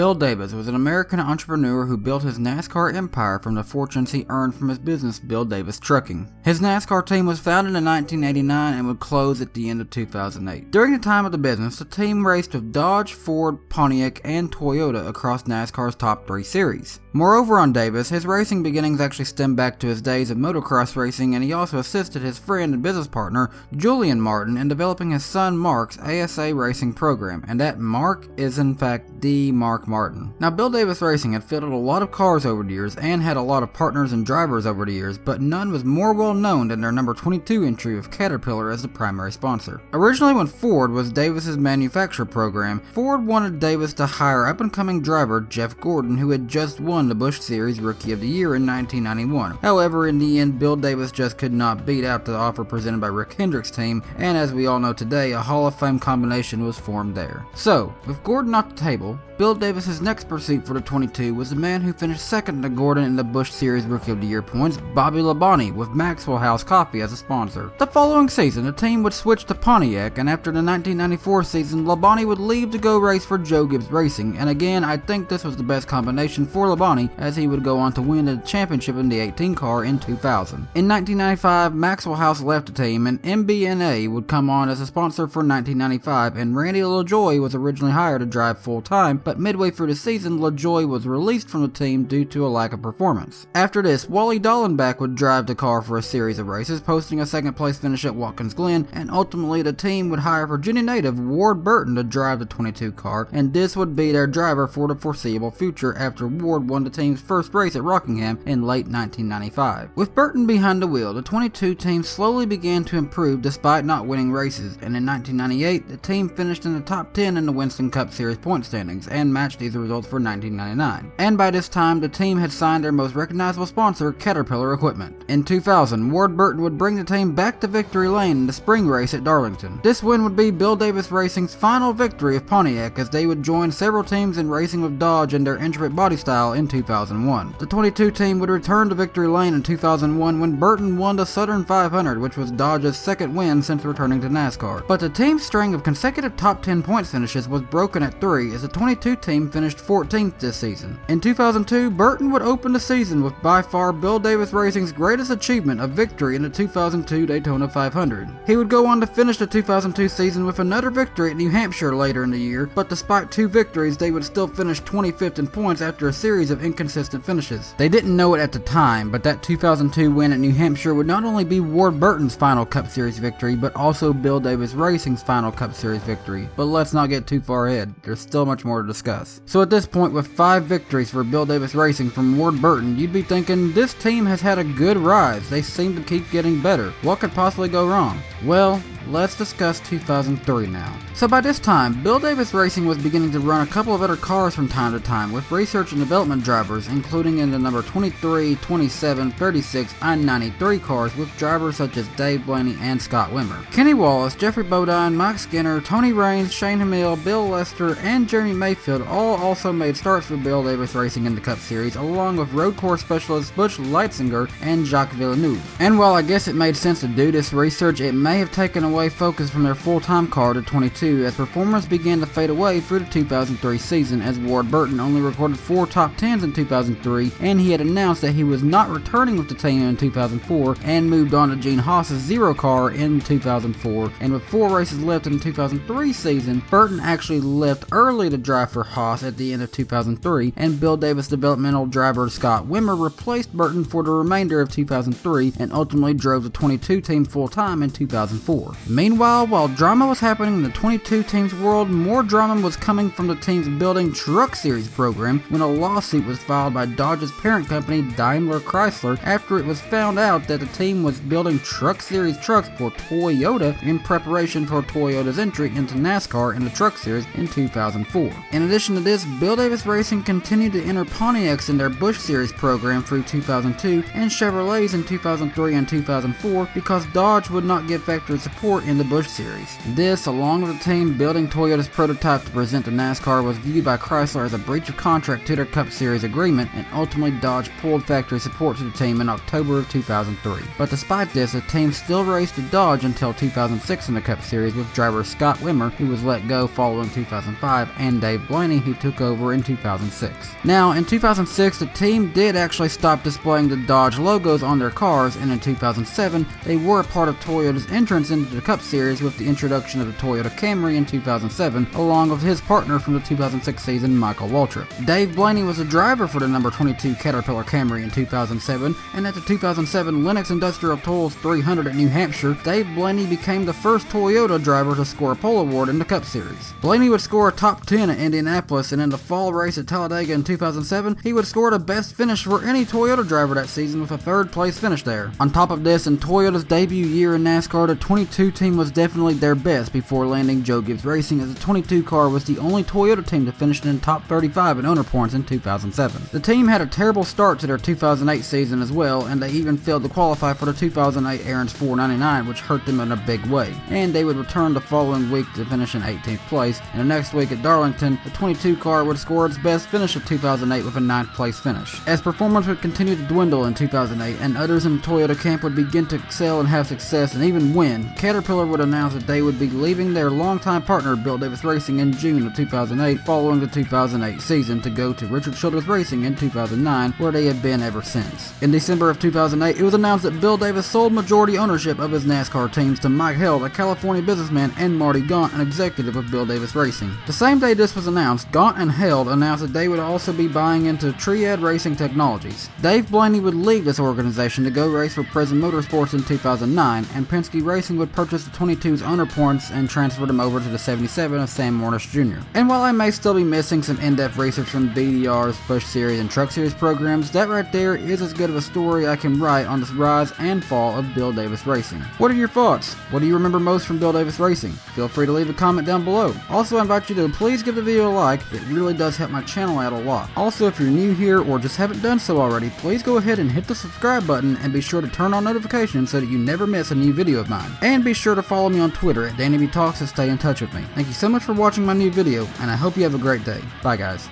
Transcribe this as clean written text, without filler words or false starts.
Bill Davis was an American entrepreneur who built his NASCAR empire from the fortunes he earned from his business, Bill Davis Trucking. His NASCAR team was founded in 1989 and would close at the end of 2008. During the time of the business, the team raced with Dodge, Ford, Pontiac, and Toyota across NASCAR's top 3 series. Moreover, on Davis, his racing beginnings actually stem back to his days of motocross racing, and he also assisted his friend and business partner, Julian Martin, in developing his son Mark's ASA racing program, and that Mark is in fact the Mark Martin. Now, Bill Davis Racing had fielded a lot of cars over the years and had a lot of partners and drivers over the years, but none was more well known than their number 22 entry with Caterpillar as the primary sponsor. Originally, when Ford was Davis's manufacturer program, Ford wanted Davis to hire up-and-coming driver Jeff Gordon, who had just won the Busch Series Rookie of the Year in 1991. However, in the end, Bill Davis just could not beat out the offer presented by Rick Hendrick's team, and as we all know today, a Hall of Fame combination was formed there. So, with Gordon off the table, Bill Davis's next pursuit for the 22 was the man who finished second to Gordon in the Busch Series Rookie of the Year points, Bobby Labonte, with Maxwell House Coffee as a sponsor. The following season, the team would switch to Pontiac, and after the 1994 season, Labonte would leave to go race for Joe Gibbs Racing, and again, I think this was the best combination for Labonte, as he would go on to win the championship in the 18 car in 2000. In 1995, Maxwell House left the team, and MBNA would come on as a sponsor for 1995, and Randy LaJoie was originally hired to drive full-time, but midway through the season, LaJoie was released from the team due to a lack of performance. After this, Wally Dallenbach would drive the car for a series of races, posting a second-place finish at Watkins Glen, and ultimately the team would hire Virginia native Ward Burton to drive the 22 car, and this would be their driver for the foreseeable future after Ward won the team's first race at Rockingham in late 1995. With Burton behind the wheel, the 22 team slowly began to improve despite not winning races, and in 1998, the team finished in the top 10 in the Winston Cup Series point standings, and matched these results for 1999. And by this time, the team had signed their most recognizable sponsor, Caterpillar Equipment. In 2000, Ward Burton would bring the team back to victory lane in the spring race at Darlington. This win would be Bill Davis Racing's final victory of Pontiac, as they would join several teams in racing with Dodge and their intricate body style in 2001. The 22 team would return to victory lane in 2001 when Burton won the Southern 500, which was Dodge's second win since returning to NASCAR. But the team's string of consecutive top 10 points finishes was broken at 3, as the 22 team finished 14th this season. In 2002, Burton would open the season with by far Bill Davis Racing's greatest achievement, a victory in the 2002 Daytona 500. He would go on to finish the 2002 season with another victory at New Hampshire later in the year, but despite 2 victories, they would still finish 25th in points after a series of inconsistent finishes. They didn't know it at the time, but that 2002 win at New Hampshire would not only be Ward Burton's final Cup Series victory, but also Bill Davis Racing's final Cup Series victory. But let's not get too far ahead, there's still much more to discuss. So at this point, with 5 victories for Bill Davis Racing from Ward Burton, you'd be thinking, this team has had a good rise, they seem to keep getting better. What could possibly go wrong? Well, let's discuss 2003 now. So by this time, Bill Davis Racing was beginning to run a couple of other cars from time to time with research and development drivers, including in the number 23, 27, 36, and 93 cars with drivers such as Dave Blaney and Scott Wimmer. Kenny Wallace, Jeffrey Bodine, Mike Skinner, Tony Raines, Shane Hamill, Bill Lester, and Jeremy Mayfield all also made starts for Bill Davis Racing in the Cup Series, along with road course specialists Butch Leitzinger and Jacques Villeneuve. And while I guess it made sense to do this research, it may have taken away focus from their full-time car to 22 as performance began to fade away through the 2003 season, as Ward Burton only recorded 4 top 10s in 2003, and he had announced that he was not returning with the team in 2004 and moved on to Gene Haas's Zero car in 2004. And with 4 races left in the 2003 season, Burton actually left early to drive for Haas at the end of 2003, and Bill Davis developmental driver Scott Wimmer replaced Burton for the remainder of 2003 and ultimately drove the 22 team full-time in 2004. Meanwhile, while drama was happening in the 22 team's world, more drama was coming from the team's building Truck Series program when a lawsuit was filed by Dodge's parent company Daimler Chrysler after it was found out that the team was building Truck Series trucks for Toyota in preparation for Toyota's entry into NASCAR in the Truck Series in 2004. In addition to this, Bill Davis Racing continued to enter Pontiacs in their Busch Series program through 2002 and Chevrolets in 2003 and 2004 because Dodge would not give factory support 2004 in the Busch Series. This, along with the team building Toyota's prototype to present to NASCAR, was viewed by Chrysler as a breach of contract to their Cup Series agreement, and ultimately Dodge pulled factory support to the team in October of 2003. But despite this, the team still raced the Dodge until 2006 in the Cup Series, with driver Scott Wimmer, who was let go following 2005, and Dave Blaney, who took over in 2006. Now, in 2006, the team did actually stop displaying the Dodge logos on their cars, and in 2007, they were a part of Toyota's entrance into the Cup Series with the introduction of the Toyota Camry in 2007, along with his partner from the 2006 season, Michael Waltrip. Dave Blaney was a driver for the number 22 Caterpillar Camry in 2007, and at the 2007 Lennox Industrial Tools 300 at New Hampshire, Dave Blaney became the first Toyota driver to score a pole award in the Cup Series. Blaney would score a top 10 at Indianapolis, and in the fall race at Talladega in 2007, he would score the best finish for any Toyota driver that season with a third place finish there. On top of this, in Toyota's debut year in NASCAR, the 22 team was definitely their best before landing Joe Gibbs Racing, as the 22 car was the only Toyota team to finish in the top 35 in owner points in 2007. The team had a terrible start to their 2008 season as well, and they even failed to qualify for the 2008 Aaron's 499, which hurt them in a big way, and they would return the following week to finish in 18th place, and the next week at Darlington, the 22 car would score its best finish of 2008 with a 9th place finish. As performance would continue to dwindle in 2008, and others in the Toyota camp would begin to excel and have success and even win, Caterpillar would announce that they would be leaving their longtime partner Bill Davis Racing in June of 2008 following the 2008 season to go to Richard Childress Racing in 2009, where they have been ever since. In December of 2008, it was announced that Bill Davis sold majority ownership of his NASCAR teams to Mike Held, a California businessman, and Marty Gaunt, an executive of Bill Davis Racing. The same day this was announced, Gaunt and Held announced that they would also be buying into Triad Racing Technologies. Dave Blaney would leave this organization to go race for Prism Motorsports in 2009, and Penske Racing would purchase the 22's owner points and transfer them over to the 77 of Sam Morris Jr. And while I may still be missing some in-depth research from BDR's Busch Series and Truck Series programs, that right there is as good of a story I can write on the rise and fall of Bill Davis Racing. What are your thoughts? What do you remember most from Bill Davis Racing? Feel free to leave a comment down below. Also, I invite you to please give the video a like. It really does help my channel out a lot. Also, if you're new here or just haven't done so already, please go ahead and hit the subscribe button and be sure to turn on notifications so that you never miss a new video of mine. And be sure to follow me on Twitter at DannyBTalks to stay in touch with me. Thank you so much for watching my new video, and I hope you have a great day. Bye guys.